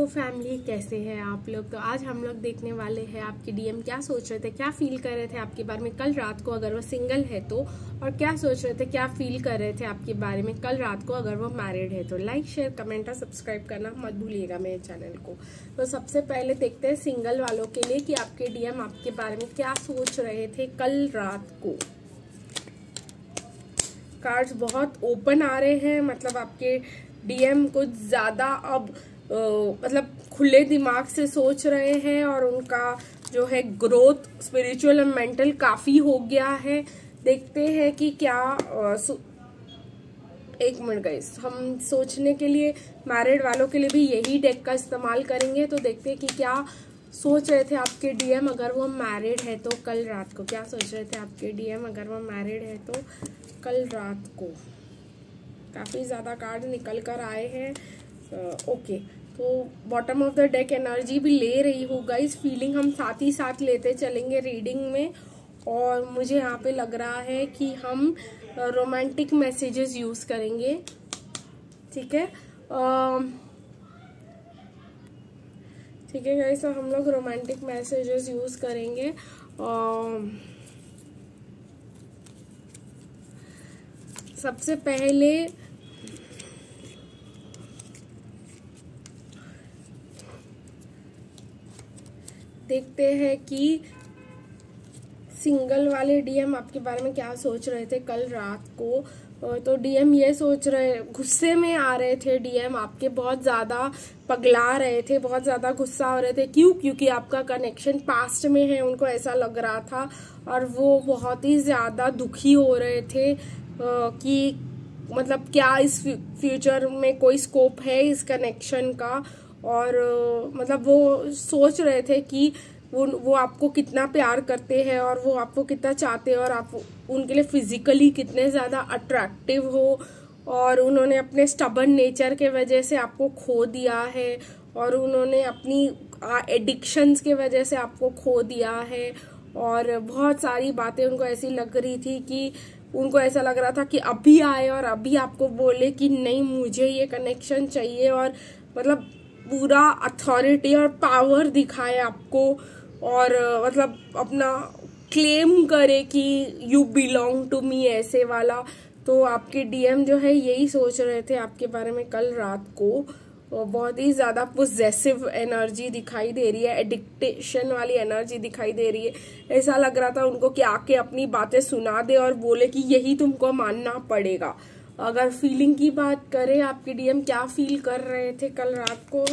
Family, कैसे हैं आप लोग। तो आज हम लोग देखने वाले हैं आपके डीएम क्या सोच रहे थे, क्या फील कर रहे थे आपके बारे में कल रात को अगर वो सिंगल है तो, और क्या सोच रहे थे, क्या फील कर रहे थे आपके बारे में कल रात को अगर वो मैरिड है तो। लाइक, शेयर, कमेंट और सब्सक्राइब करना मत भूलिएगा मेरे चैनल को। तो सबसे पहले देखते हैं सिंगल वालों के लिए कि आपके डीएम आपके बारे में क्या सोच रहे थे कल रात को। कार्ड्स बहुत ओपन आ रहे हैं, मतलब आपके डीएम कुछ ज्यादा अब मतलब खुले दिमाग से सोच रहे हैं और उनका जो है ग्रोथ स्पिरिचुअल और मेंटल काफी हो गया है। देखते हैं कि क्या एक मिनट गाइस, हम सोचने के लिए मैरिड वालों के लिए भी यही डेक का इस्तेमाल करेंगे। तो देखते हैं कि क्या सोच रहे थे आपके डीएम अगर वो मैरिड है तो कल रात को। क्या सोच रहे थे आपके डीएम अगर वो मैरिड है तो कल रात को। काफी ज्यादा कार्ड निकल कर आए हैं। ओके, तो bottom of the deck energy भी ले रही होगा, इस फीलिंग हम साथ ही साथ लेते चलेंगे रीडिंग में। और मुझे यहाँ पे लग रहा है कि हम रोमांटिक मैसेजेस यूज करेंगे। ठीक है, ठीक है गाइस, तो हम लोग रोमांटिक मैसेजेस यूज करेंगे। सबसे पहले देखते हैं कि सिंगल वाले डीएम आपके बारे में क्या सोच रहे थे कल रात को। तो डीएम ये सोच रहे, गुस्से में आ रहे थे डीएम आपके, बहुत ज्यादा पगला रहे थे, बहुत ज्यादा गुस्सा हो रहे थे। क्यों? क्योंकि आपका कनेक्शन पास्ट में है, उनको ऐसा लग रहा था। और वो बहुत ही ज्यादा दुखी हो रहे थे कि मतलब क्या इस फ्यूचर में कोई स्कोप है इस कनेक्शन का। और मतलब वो सोच रहे थे कि वो आपको कितना प्यार करते हैं और वो आपको कितना चाहते हैं और आप उनके लिए फिजिकली कितने ज्यादा अट्रैक्टिव हो। और उन्होंने अपने स्टबर्न नेचर के वजह से आपको खो दिया है और उन्होंने अपनी एडिक्शंस के वजह से आपको खो दिया है। और बहुत सारी बातें उनको ऐसी लग रही थी कि उनको ऐसा लग रहा था कि अभी आए और अभी आपको बोले कि नहीं मुझे ये कनेक्शन चाहिए, और मतलब पूरा अथॉरिटी और पावर दिखाए आपको और मतलब अपना क्लेम करे कि यू बिलोंग टू मी, ऐसे वाला। तो आपके डीएम जो है यही सोच रहे थे आपके बारे में कल रात को। बहुत ही ज्यादा पोजेसिव एनर्जी दिखाई दे रही है, एडिक्टेशन वाली एनर्जी दिखाई दे रही है। ऐसा लग रहा था उनको कि आके अपनी बातें सुना दे और बोले कि यही तुमको मानना पड़ेगा। अगर फीलिंग की बात करें, आपके डीएम क्या फील कर रहे थे कल रात को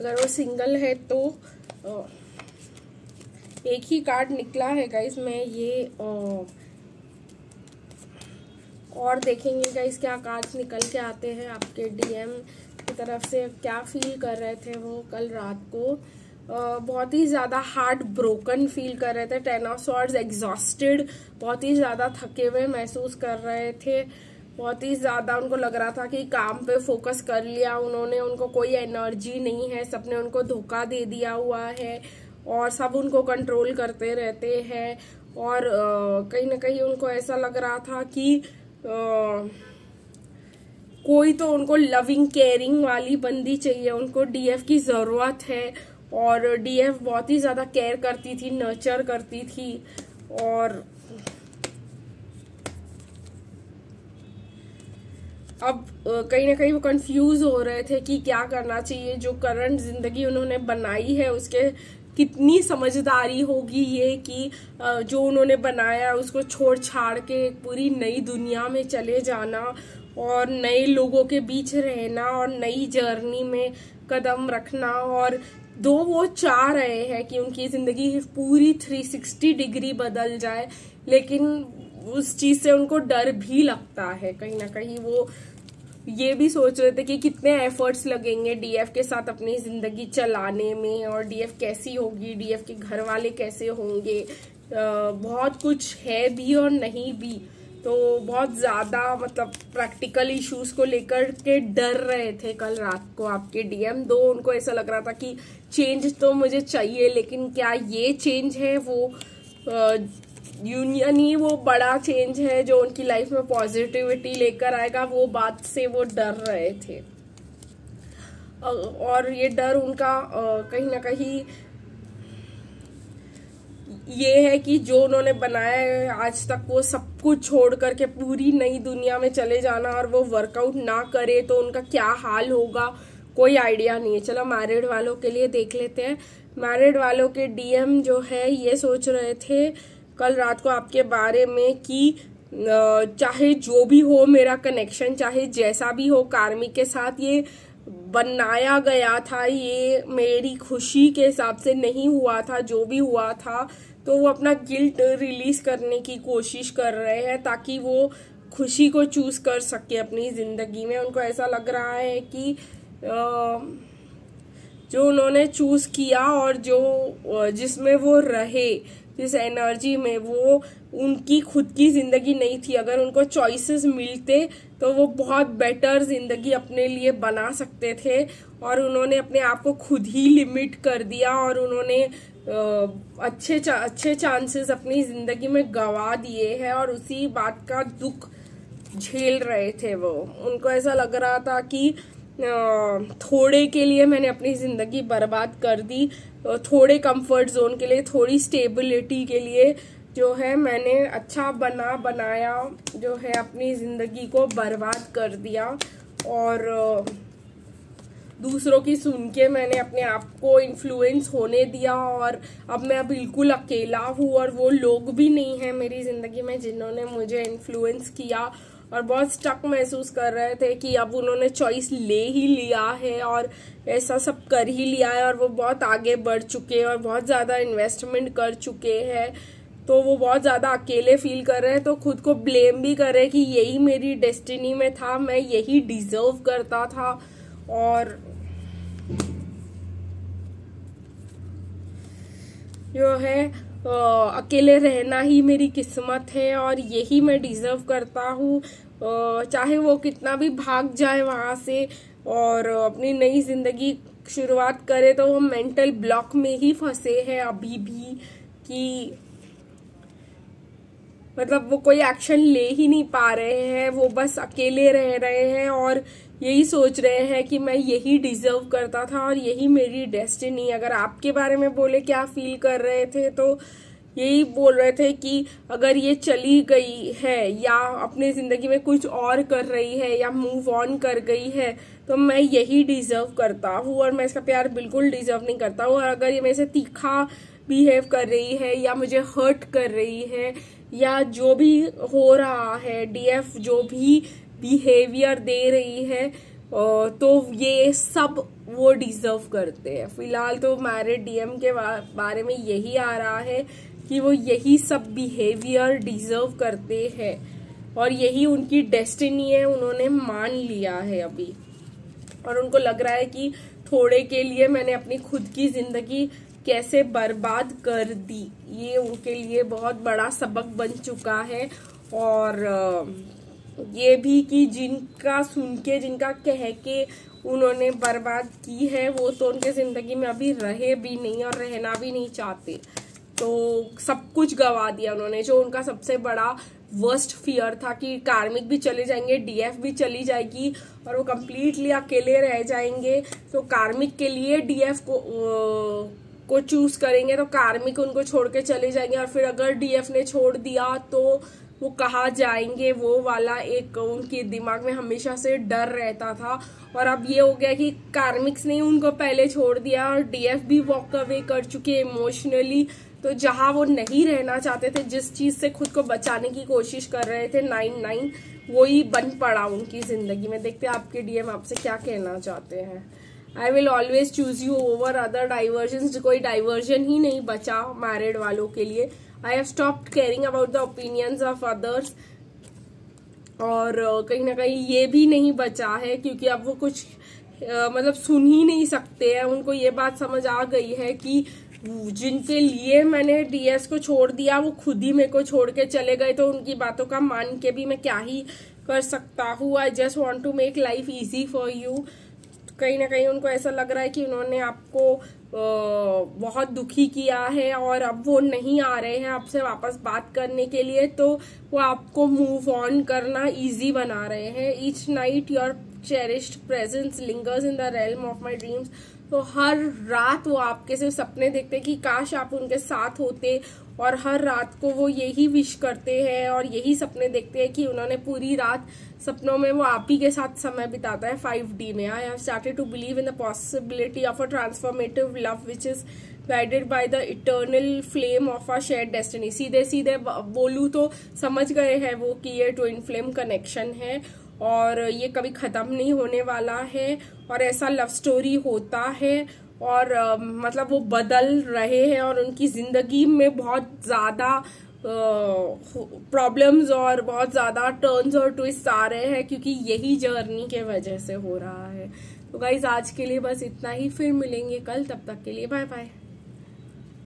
अगर वो सिंगल है तो। एक ही कार्ड निकला है गाइस, मैं ये और देखेंगे गाइस क्या कार्ड्स निकल के आते हैं आपके डीएम की तरफ से। क्या फील कर रहे थे वो कल रात को। बहुत ही ज्यादा हार्ट ब्रोकन फील कर रहे थे। 10 ऑफ स्वॉर्ड्स, एग्जॉस्टेड, बहुत ही ज्यादा थके हुए महसूस कर रहे थे। बहुत ही ज्यादा उनको लग रहा था कि काम पे फोकस कर लिया उन्होंने, उनको कोई एनर्जी नहीं है, सबने उनको धोखा दे दिया हुआ है और सब उनको कंट्रोल करते रहते हैं। और कहीं ना कहीं उनको ऐसा लग रहा था कि कोई तो उनको लविंग केयरिंग वाली बंदी चाहिए, उनको डीएफ की जरूरत है। और डीएफ बहुत ही ज्यादा केयर करती थी, नर्चर करती थी। और अब कहीं ना कहीं वो कंफ्यूज हो रहे थे कि क्या करना चाहिए। जो करंट जिंदगी उन्होंने बनाई है उसके कितनी समझदारी होगी ये कि जो उन्होंने बनाया उसको छोड़ छाड़ के एक पूरी नई दुनिया में चले जाना और नए लोगों के बीच रहना और नई जर्नी में कदम रखना। और वो चाह रहे हैं कि उनकी जिंदगी पूरी 360 डिग्री बदल जाए, लेकिन उस चीज से उनको डर भी लगता है। कहीं ना कहीं वो ये भी सोच रहे थे कि कितने एफर्ट्स लगेंगे डीएफ के साथ अपनी जिंदगी चलाने में, और डीएफ कैसी होगी, डीएफ के घर वाले कैसे होंगे। बहुत कुछ है भी और नहीं भी। तो बहुत ज्यादा मतलब प्रैक्टिकल इश्यूज को लेकर के डर रहे थे कल रात को आपके डीएम। उनको ऐसा लग रहा था कि चेंज तो मुझे चाहिए, लेकिन क्या ये चेंज है वो यूनियन ही वो बड़ा चेंज है जो उनकी लाइफ में पॉजिटिविटी लेकर आएगा, वो बात से वो डर रहे थे। और ये डर उनका कहीं ना कहीं ये है कि जो उन्होंने बनाया है आज तक, वो सब कुछ छोड़ करके पूरी नई दुनिया में चले जाना और वो वर्कआउट ना करे तो उनका क्या हाल होगा, कोई आइडिया नहीं है। चलो मैरिड वालों के लिए देख लेते हैं। मैरिड वालों के डीएम जो है ये सोच रहे थे कल रात को आपके बारे में कि चाहे जो भी हो मेरा कनेक्शन, चाहे जैसा भी हो कार्मिक के साथ ये बनाया गया था, ये मेरी खुशी के हिसाब से नहीं हुआ था, जो भी हुआ था, तो वो अपना गिल्ट रिलीज करने की कोशिश कर रहे हैं ताकि वो खुशी को चूज कर सके अपनी जिंदगी में। उनको ऐसा लग रहा है कि जो उन्होंने चूज किया और जो जिसमें वो रहे, जिस एनर्जी में, वो उनकी खुद की जिंदगी नहीं थी। अगर उनको चॉइसेस मिलते तो वो बहुत बेटर जिंदगी अपने लिए बना सकते थे, और उन्होंने अपने आप को खुद ही लिमिट कर दिया और उन्होंने अच्छे चांसेस अपनी जिंदगी में गवा दिए हैं और उसी बात का दुख झेल रहे थे वो। उनको ऐसा लग रहा था कि थोड़े के लिए मैंने अपनी जिंदगी बर्बाद कर दी, थोड़े कंफर्ट जोन के लिए, थोड़ी स्टेबिलिटी के लिए जो है मैंने अच्छा बनाया जो है अपनी जिंदगी को बर्बाद कर दिया, और दूसरों की सुन के मैंने अपने आप को इन्फ्लुएंस होने दिया, और अब मैं बिल्कुल अकेला हूँ और वो लोग भी नहीं है मेरी जिंदगी में जिन्होंने मुझे इन्फ्लुएंस किया, और बहुत स्टक महसूस कर रहे थे कि अब उन्होंने चॉइस ले ही लिया है और ऐसा सब कर ही लिया है, और वो बहुत आगे बढ़ चुके हैं और बहुत ज़्यादा इन्वेस्टमेंट कर चुके हैं, तो वो बहुत ज़्यादा अकेले फील कर रहे हैं। तो खुद को ब्लेम भी कर रहे हैं कि यही मेरी डेस्टिनी में था, मैं यही डिजर्व करता था, और जो है अकेले रहना ही मेरी किस्मत है और यही मैं डिजर्व करता हूँ। चाहे वो कितना भी भाग जाए वहां से और अपनी नई जिंदगी शुरुआत करे, तो वो मेंटल ब्लॉक में ही फंसे हैं अभी भी, कि मतलब वो कोई एक्शन ले ही नहीं पा रहे हैं, वो बस अकेले रह रहे हैं और यही सोच रहे हैं कि मैं यही डिजर्व करता था और यही मेरी डेस्टिनी। अगर आपके बारे में बोले क्या फील कर रहे थे, तो यही बोल रहे थे कि अगर ये चली गई है या अपनी जिंदगी में कुछ और कर रही है या मूव ऑन कर गई है, तो मैं यही डिजर्व करता हूँ और मैं इसका प्यार बिल्कुल डिजर्व नहीं करता हूँ। और अगर ये मेरे से तीखा बिहेव कर रही है या मुझे हर्ट कर रही है या जो भी हो रहा है, डीएफ जो भी बिहेवियर दे रही है, तो ये सब वो डिजर्व करते हैं। फिलहाल तो मैरिड डीएम के बारे में यही आ रहा है कि वो यही सब बिहेवियर डिजर्व करते हैं और यही उनकी डेस्टिनी है, उन्होंने मान लिया है अभी। और उनको लग रहा है कि थोड़े के लिए मैंने अपनी खुद की जिंदगी कैसे बर्बाद कर दी, ये उनके लिए बहुत बड़ा सबक बन चुका है। और ये भी कि जिनका सुन के, जिनका कह के उन्होंने बर्बाद की है, वो तो उनके जिंदगी में अभी रहे भी नहीं और रहना भी नहीं चाहते। तो सब कुछ गवा दिया उन्होंने। जो उनका सबसे बड़ा वर्स्ट फियर था कि कार्मिक भी चले जाएंगे, डीएफ भी चली जाएगी और वो कंप्लीटली अकेले रह जाएंगे, तो कार्मिक के लिए डीएफ को चूज करेंगे, तो कार्मिक उनको छोड़ के चले जाएंगे, और फिर अगर डीएफ ने छोड़ दिया तो वो कहाँ जाएंगे, वो वाला एक उनके दिमाग में हमेशा से डर रहता था। और अब ये हो गया कि कार्मिक्स ने उनको पहले छोड़ दिया और डीएफ भी वॉक अवे कर चुके इमोशनली, तो जहां वो नहीं रहना चाहते थे, जिस चीज से खुद को बचाने की कोशिश कर रहे थे 9-9, वही बन पड़ा उनकी जिंदगी में। देखते हैं आपके डीएम आपसे क्या कहना चाहते हैं। I will always choose you over other diversion. कोई डाइवर्जन ही नहीं बचा मैरिड वालों के लिए। I have stopped caring about the opinions of others. और कहीं ना कहीं ये भी नहीं बचा है क्योंकि अब वो कुछ मतलब सुन ही नहीं सकते हैं। उनको ये बात समझ आ गई है कि जिनके लिए मैंने डीएस को छोड़ दिया वो खुद ही मेरे को छोड़ के चले गए, तो उनकी बातों का मान के भी मैं क्या ही कर सकता हूँ। I just want to make life easy for you. कहीं ना कहीं उनको ऐसा लग रहा है कि उन्होंने आपको बहुत दुखी किया है और अब वो नहीं आ रहे हैं आपसे वापस बात करने के लिए, तो वो आपको मूव ऑन करना इजी बना रहे हैं। Each night your cherished presence lingers in the realm of my dreams। तो हर रात वो आपके सिर्फ सपने देखते कि काश आप उनके साथ होते, और हर रात को वो यही विश करते हैं और यही सपने देखते हैं कि उन्होंने पूरी रात सपनों में वो आप ही के साथ समय बिताता है 5D में। I have started to believe in the possibility of a transformative love which is guided by the eternal flame of a shared destiny. सीधे सीधे बोलूं तो समझ गए हैं वो कि ये ट्विन फ्लेम कनेक्शन है और ये कभी खत्म नहीं होने वाला है, और ऐसा लव स्टोरी होता है, और मतलब वो बदल रहे हैं और उनकी जिंदगी में बहुत ज्यादा प्रॉब्लम्स और बहुत ज्यादा टर्न्स और ट्विस्ट आ रहे हैं, क्योंकि यही जर्नी के वजह से हो रहा है। तो गाइज आज के लिए बस इतना ही, फिर मिलेंगे कल, तब तक के लिए बाय बाय।